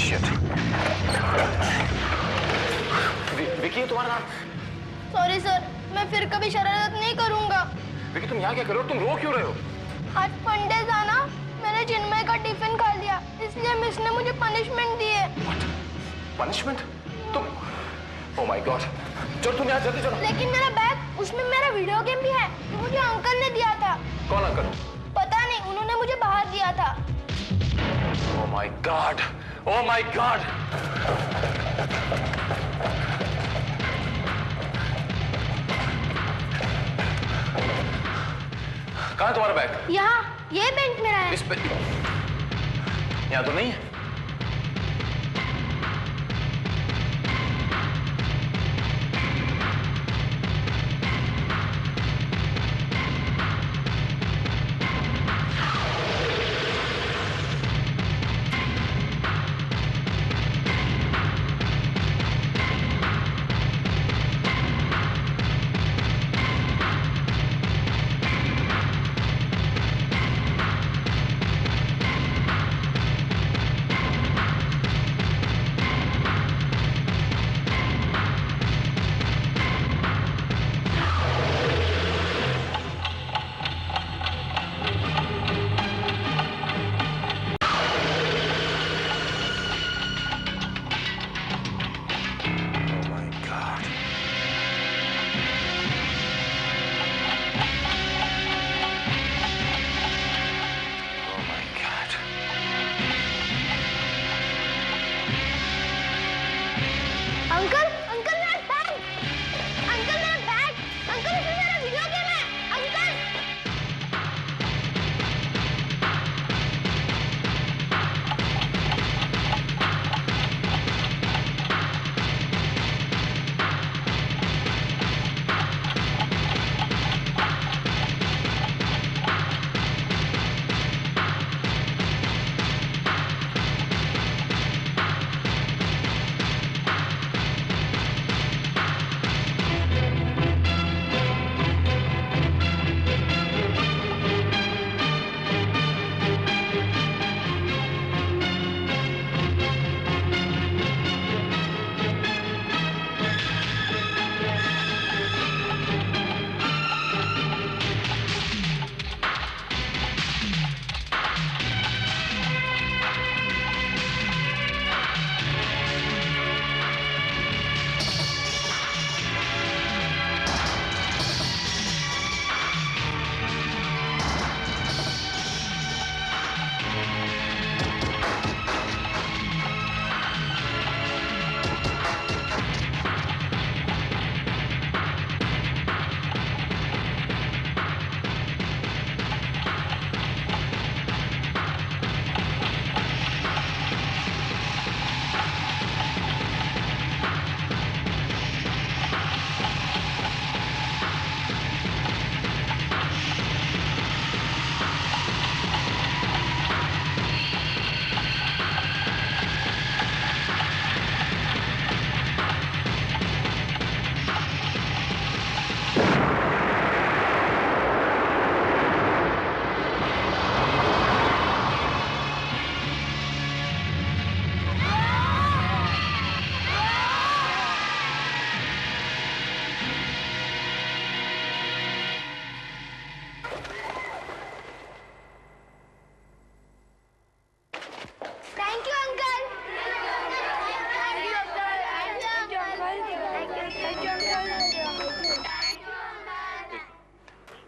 Shit. Vicky है तुम्हारा नाम? सॉरी सर, मैं फिर कभी शरारत नहीं करूंगा। विकी तुम यहाँ क्या कर रहे हो? तुम रो क्यों रहे हो? आज फंडे था ना, मैंने चिन्मय का टिफिन खा लिया, इसलिए मिस ने मुझे पनिशमेंट दी है। पनिशमेंट? तुम ओह माय गॉड, चलो तुम यहाँ जल्दी चलो। लेकिन मेरा बैग, उसमें मेरा वीडियो गेम भी है, तो मुझे अंकल ने दिया था। कौन अंकल? पता नहीं, उन्होंने मुझे बाहर दिया था। Oh my God, oh my God. कहाँ है तुम्हारा बैग? यहाँ, ये बेंच मेरा है। इस पे यहाँ तो नहीं है।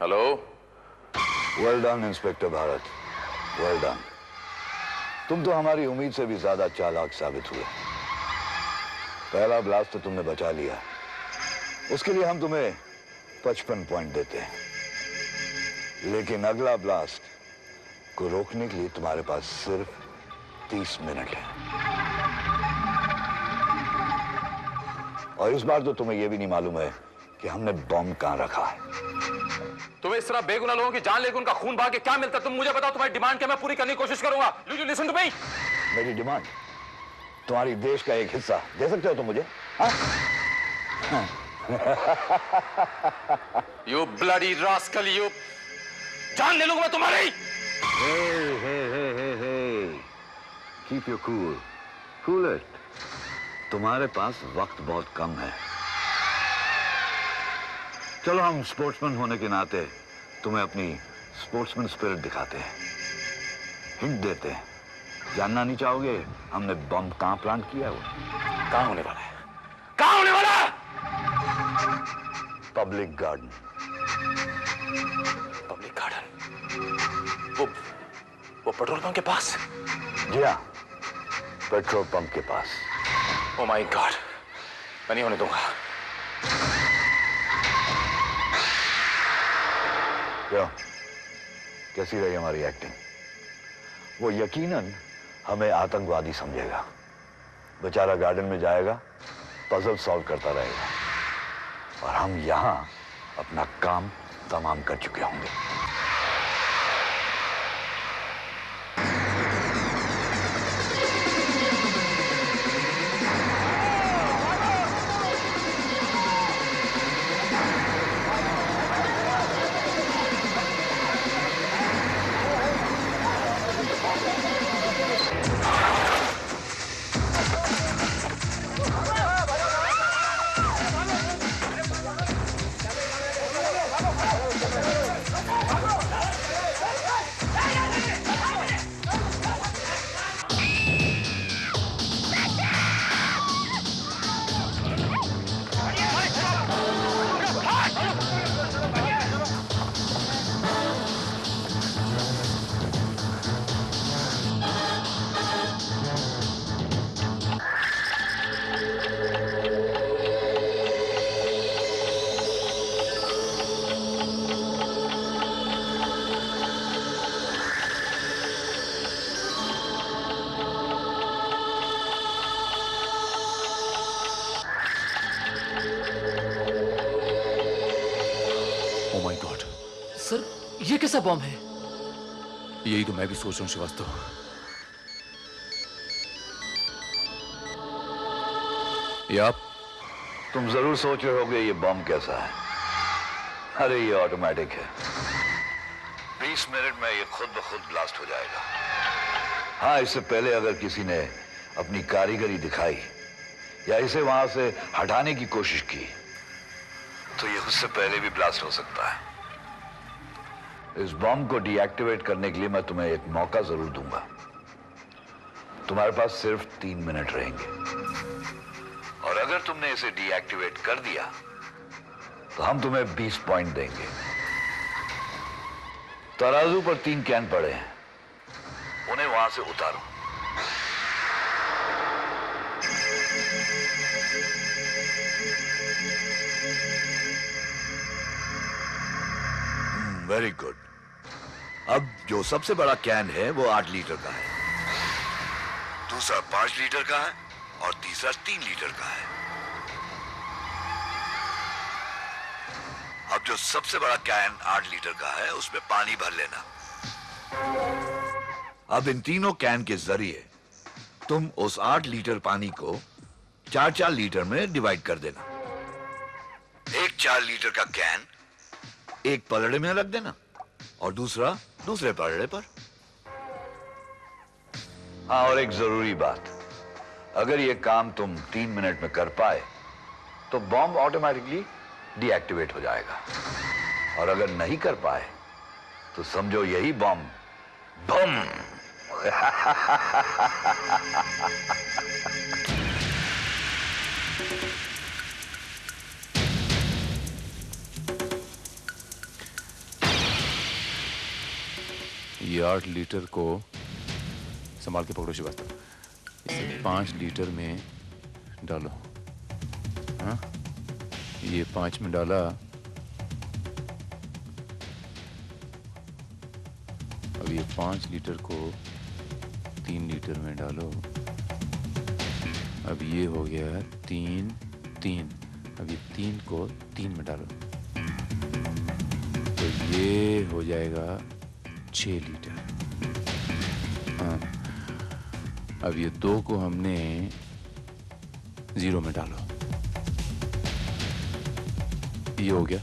Hello. Well done inspector Bharat, well done. तुम तो हमारी उम्मीद से भी ज्यादा चालाक साबित हुए। पहला ब्लास्ट तो तुमने बचा लिया, उसके लिए हम तुम्हें 55 पॉइंट देते हैं, लेकिन अगला ब्लास्ट को रोकने के लिए तुम्हारे पास सिर्फ 30 मिनट है। और इस बार तो तुम्हें यह भी नहीं मालूम है कि हमने बॉम्ब कहां रखा है। तुम्हें इस तरह बेगुनाह लोगों की जान लेकर उनका खून बहा के क्या मिलता है? तुम मुझे बताओ, तुम्हारी डिमांड क्या मैं पूरी करने की कोशिश करूंगा। Listen to me. मेरी डिमांड तुम्हारी देश का एक हिस्सा दे सकते हो तुम मुझे? यू ब्लडी रास्कल, यू जान ले लूंगा मैं तुम्हारी। Hey, keep your cool. Cool it. तुम्हारे पास वक्त बहुत कम है। चलो हम स्पोर्ट्समैन होने के नाते तुम्हें अपनी स्पोर्ट्समैन स्पिरिट दिखाते हैं, हिंट देते हैं। जानना नहीं चाहोगे हमने बम कहां प्लांट किया है? वो कहां होने वाला है? कहां होने वाला है? Public garden. Public garden? वो पेट्रोल पंप के पास? जी हाँ, पेट्रोल पंप के पास। ओ माय गॉड, मैं नहीं होने दूंगा। क्यों? कैसी रही हमारी एक्टिंग? वो यकीनन हमें आतंकवादी समझेगा। बेचारा गार्डन में जाएगा, पजल सॉल्व करता रहेगा और हम यहां अपना काम तमाम कर चुके होंगे। सर, ये कैसा बम है? यही तो मैं भी सोच रहा हूं श्रीवास्तव। ये आप? तुम जरूर सोच रहे होगे ये बम कैसा है। अरे ये ऑटोमेटिक है। 20 मिनट में ये खुद ब खुद ब्लास्ट हो जाएगा। हाँ, इससे पहले अगर किसी ने अपनी कारीगरी दिखाई या इसे वहां से हटाने की कोशिश की तो ये उससे पहले भी ब्लास्ट हो सकता है। इस बम को डीएक्टिवेट करने के लिए मैं तुम्हें एक मौका जरूर दूंगा। तुम्हारे पास सिर्फ 3 मिनट रहेंगे और अगर तुमने इसे डीएक्टिवेट कर दिया तो हम तुम्हें 20 पॉइंट देंगे। तराजू पर 3 कैन पड़े हैं, उन्हें वहां से उतारो। Very good. अब जो सबसे बड़ा कैन है वो 8 लीटर का है, दूसरा 5 लीटर का है और तीसरा 3 लीटर का है। अब जो सबसे बड़ा कैन 8 लीटर का है उसमें पानी भर लेना। अब इन तीनों कैन के जरिए तुम उस 8 लीटर पानी को 4-4 लीटर में डिवाइड कर देना। एक 4 लीटर का कैन एक पलड़े में रख देना और दूसरा दूसरे पलड़े पर। हाँ, और एक जरूरी बात, अगर ये काम तुम 3 मिनट में कर पाए तो बॉम्ब ऑटोमेटिकली डीएक्टिवेट हो जाएगा और अगर नहीं कर पाए तो समझो यही बॉम्ब बम। ये 8 लीटर को संभाल के पकड़ो श्रीवास्तव। इसे 5 लीटर में डालो। हाँ, ये 5 में डाला। अब ये 5 लीटर को 3 लीटर में डालो। अब ये हो गया 3। अब ये 3 को 3 में डालो तो ये हो जाएगा 6 लीटर। हाँ, अब ये 2 को हमने 0 में डालो, ये हो गया।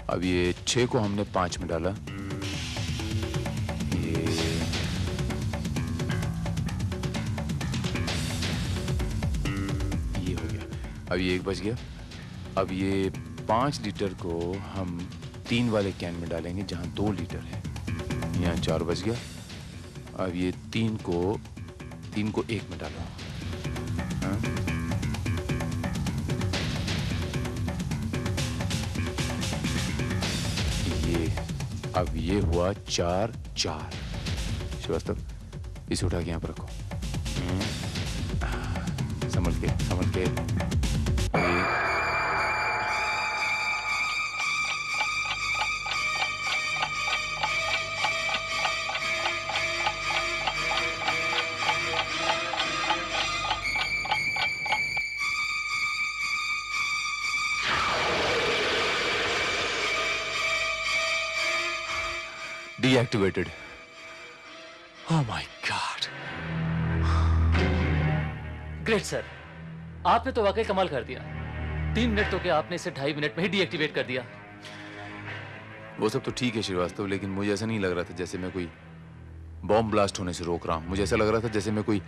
अब ये 6 को हमने 5 में डाला, ये अब ये 1 बज गया। अब ये 5 लीटर को हम 3 वाले कैन में डालेंगे जहाँ 2 लीटर है। यहाँ 4 बज गया। अब ये 3 को 1 में डालो। हाँ? अब ये हुआ 4-4। श्रीवास्तव, इसे उठा के यहाँ पर रखो। संभल के, संभल के। Deactivated. Oh my God. Great sir, आपने तो वाकई कमाल कर दिया। 3 मिनट तो क्या, आपने इसे 2.5 मिनट में ही डीएक्टिवेट कर दिया। वो सब तो ठीक है श्रीवास्तव, लेकिन मुझे ऐसा नहीं लग रहा था जैसे मैं कोई बॉम्ब ब्लास्ट होने से रोक रहा हूं। मुझे ऐसा लग रहा था जैसे मैं कोई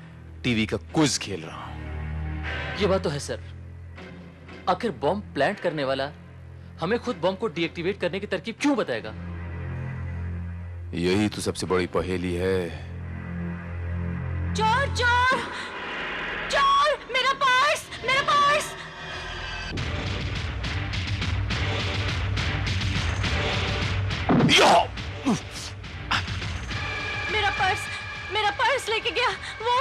टीवी का क्विज खेल रहा हूं। ये बात तो है सर। आखिर बॉम्ब प्लांट करने वाला हमें खुद बॉम्ब को डीएक्टिवेट करने की तरकीब क्यों बताएगा? यही तो सबसे बड़ी पहेली है। चोर चोर चोर, मेरा पर्स, मेरा पर्स। मेरा पर्स लेके गया वो।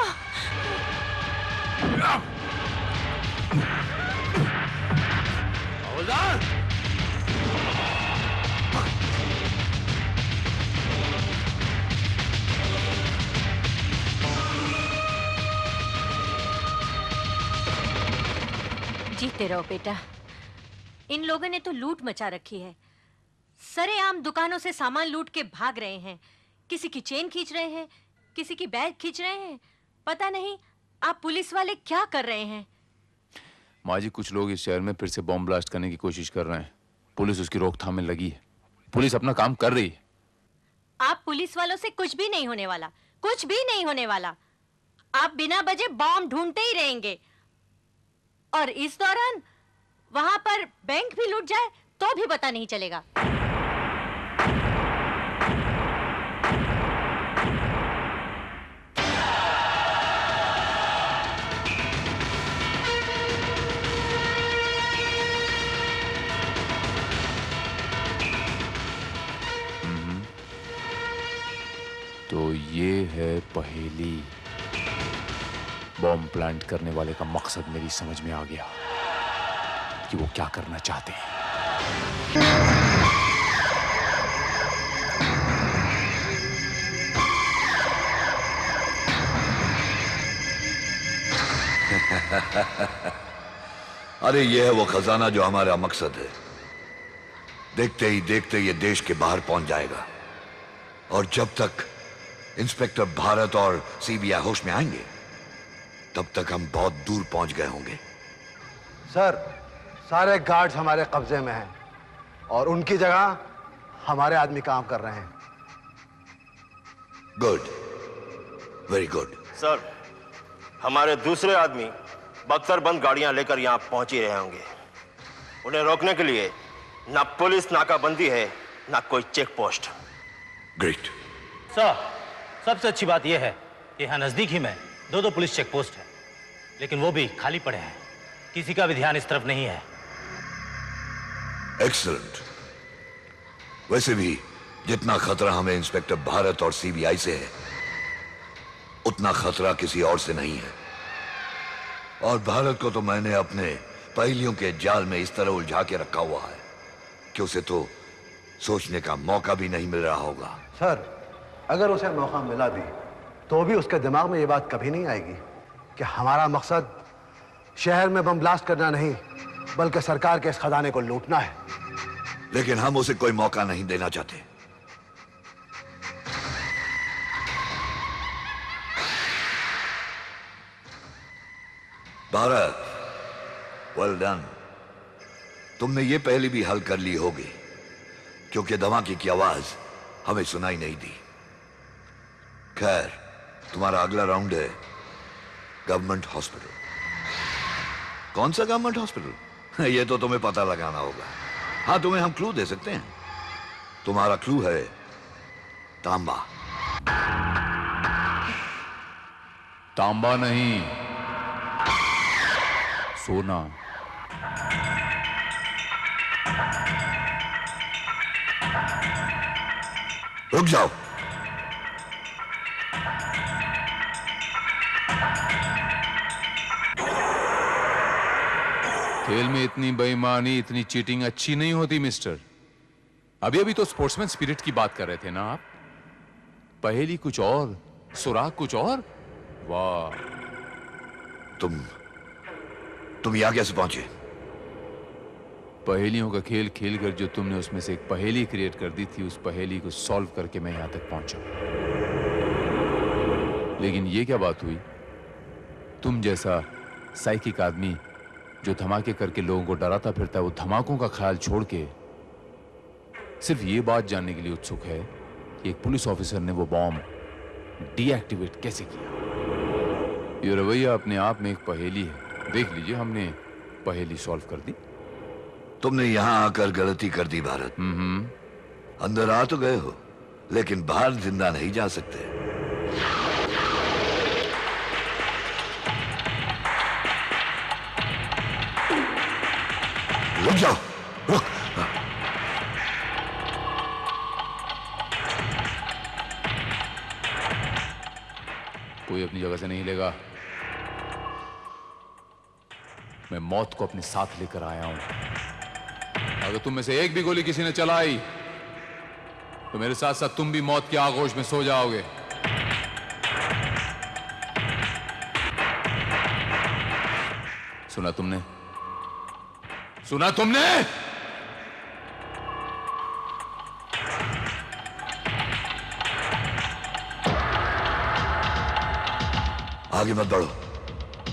जीते रहो बेटा। इन लोगों ने तो लूट मचा रखी है। सरेआम दुकानों से सामान लूट के भाग रहे हैं। किसी की चेन खींच रहे हैं, किसी की बैग खींच रहे हैं। पता नहीं आप पुलिस वाले क्या कर रहे हैं। माँ जी, कुछ लोग इस शहर में फिर से बॉम्ब ब्लास्ट करने की कोशिश कर रहे हैं। पुलिस उसकी रोकथाम में लगी है। पुलिस अपना काम कर रही है। आप पुलिस वालों से कुछ भी नहीं होने वाला, कुछ भी नहीं होने वाला। आप बिना वजह बॉम्ब ढूंढते ही रहेंगे, और इस दौरान वहां पर बैंक भी लूट जाए तो भी पता नहीं चलेगा। तो ये है पहेली। बॉम्ब प्लांट करने be का मकसद मेरी समझ में आ गया कि वो क्या करना चाहते हैं। अरे ये है वो खजाना जो हमारा मकसद है। देखते ही देखते ये देश के बाहर पहुंच जाएगा, और जब तक इंस्पेक्टर भारत और सीबीआई होश में आएंगे तब तक हम बहुत दूर पहुंच गए होंगे। सर, सारे गार्ड्स हमारे कब्जे में हैं और उनकी जगह हमारे आदमी काम कर रहे हैं। Good, very good. सर, हमारे दूसरे आदमी बख्तरबंद गाड़ियां लेकर यहां पहुंच ही रहे होंगे। उन्हें रोकने के लिए ना पुलिस नाकाबंदी है, ना कोई चेक पोस्ट। ग्रेट। सर, सबसे अच्छी बात यह है कि यहाँ नजदीक ही में 2 पुलिस चेक पोस्ट है, लेकिन वो भी खाली पड़े हैं। किसी का भी ध्यान इस तरफ नहीं है। एक्सीलेंट। वैसे भी जितना खतरा हमें इंस्पेक्टर भारत और सीबीआई से है, उतना खतरा किसी और से नहीं है। और भारत को तो मैंने अपने पहेलियों के जाल में इस तरह उलझा के रखा हुआ है कि उसे तो सोचने का मौका भी नहीं मिल रहा होगा। सर, अगर उसे मौका मिला भी तो भी उसके दिमाग में ये बात कभी नहीं आएगी कि हमारा मकसद शहर में बम ब्लास्ट करना नहीं, बल्कि सरकार के इस खजाने को लूटना है। लेकिन हम उसे कोई मौका नहीं देना चाहते। Bharat, well done. तुमने ये पहले भी हल कर ली होगी, क्योंकि धमाके की आवाज हमें सुनाई नहीं दी। खैर, तुम्हारा अगला राउंड है गवर्नमेंट हॉस्पिटल। कौन सा गवर्नमेंट हॉस्पिटल? ये तो तुम्हें पता लगाना होगा। हाँ, तुम्हें हम क्लू दे सकते हैं। तुम्हारा क्लू है तांबा। तांबा नहीं, सोना। रुक जाओ। खेल में इतनी बेईमानी, इतनी चीटिंग अच्छी नहीं होती मिस्टर। अभी अभी तो स्पोर्ट्समैन स्पिरिट की बात कर रहे थे ना आप। पहेली कुछ और, सुराग कुछ और। वाह, तुम यहां कैसे पहुंचे? पहेलियों का खेल खेलकर जो तुमने उसमें से एक पहेली क्रिएट कर दी थी, उस पहेली को सॉल्व करके मैं यहां तक पहुंचा। लेकिन ये क्या बात हुई, तुम जैसा साइकिक आदमी जो धमाके करके लोगों को डराता फिरता है, वो धमाकों का ख्याल छोड़ के सिर्फ ये बात जानने के लिए उत्सुक है कि एक पुलिस ऑफिसर ने वो बॉम्ब डीएक्टिवेट कैसे किया। ये रवैया अपने आप में एक पहेली है। देख लीजिए, हमने पहेली सॉल्व कर दी। तुमने यहां आकर गलती कर दी भारत। अंदर आ तो गए हो, लेकिन बाहर जिंदा नहीं जा सकते। रुक जाओ, रुक। कोई अपनी जगह से नहीं लेगा। मैं मौत को अपने साथ लेकर आया हूं। अगर तुम में से एक भी गोली किसी ने चलाई तो मेरे साथ साथ तुम भी मौत के आगोश में सो जाओगे। सुना तुमने? सुना तुमने? आगे मत बढ़ो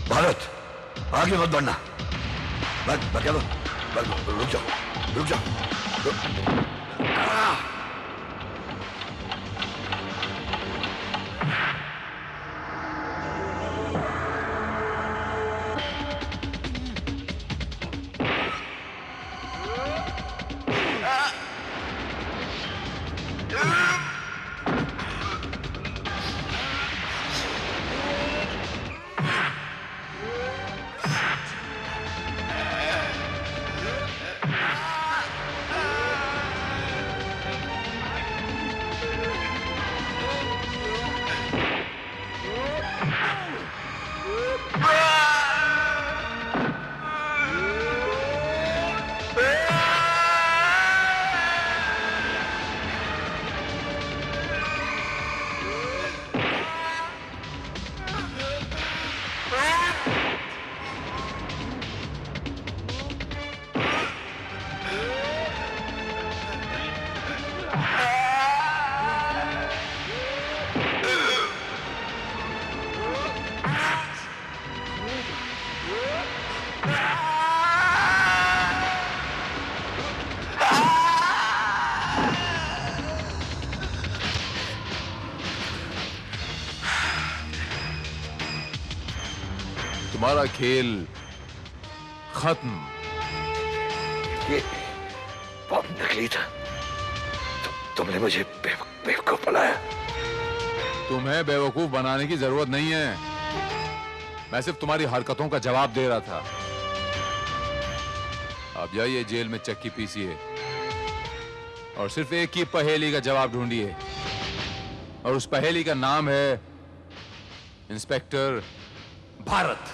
भारत, आगे मत बढ़ना। रुक जाओ, रुक जाओ। तुम्हारा खेल खत्म। ये बहुत नकली था। तुमने मुझे बेवकूफ बनाया। तुम्हें बेवकूफ बनाने की जरूरत नहीं है। मैं सिर्फ तुम्हारी हरकतों का जवाब दे रहा था। अब जाइए जेल में चक्की पीसिए और सिर्फ एक ही पहेली का जवाब ढूंढिए, और उस पहेली का नाम है inspector Bharat.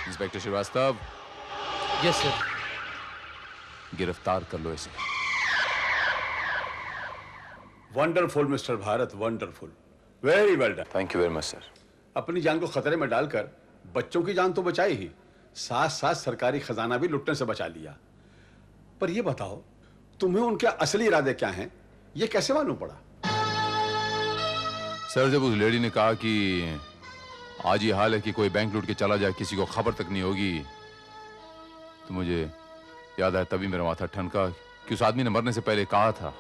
Inspector Srivastava. Yes sir. गिरफ्तार कर लो इसे। Wonderful mister Bharat, wonderful, very well done. Thank you very much sir. अपनी जान को खतरे में डालकर बच्चों की जान तो बचाई ही, साथ साथ सरकारी खजाना भी लुटने से बचा लिया। पर यह बताओ, तुम्हें उनके असली इरादे क्या हैं, यह कैसे मालूम पड़ा? सर, जब उस लेडी ने कहा कि आज ये हाल है कि कोई बैंक लूट के चला जाए, किसी को खबर तक नहीं होगी, तो मुझे याद आया, तभी मेरा माथा ठनका कि उस आदमी ने मरने से पहले कहा था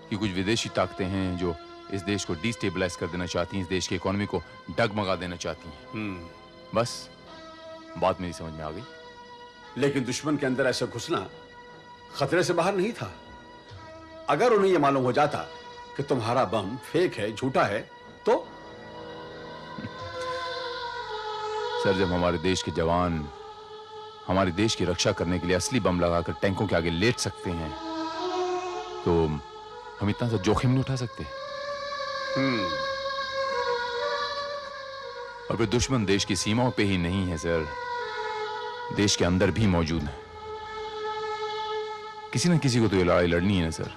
कि कुछ विदेशी ताकतें हैं जो इस देश को डिस्टेबलाइज कर देना चाहती हैं, इस देश की इकोनॉमी को डगमगा देना चाहती हैं। बस बात मेरी समझ में आ गई। लेकिन दुश्मन के अंदर ऐसा घुसना खतरे से बाहर नहीं था। अगर उन्हें यह मालूम हो जाता कि तुम्हारा बम फेक है, झूठा है, तो सर, जब हमारे देश के जवान हमारे देश की रक्षा करने के लिए असली बम लगाकर टैंकों के आगे लेट सकते हैं, तो हम इतना सा जोखिम नहीं उठा सकते। और फिर दुश्मन देश की सीमाओं पे ही नहीं है सर, देश के अंदर भी मौजूद है। किसी न किसी को तो ये लड़ाई लड़नी है ना सर,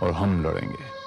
और हम लड़ेंगे।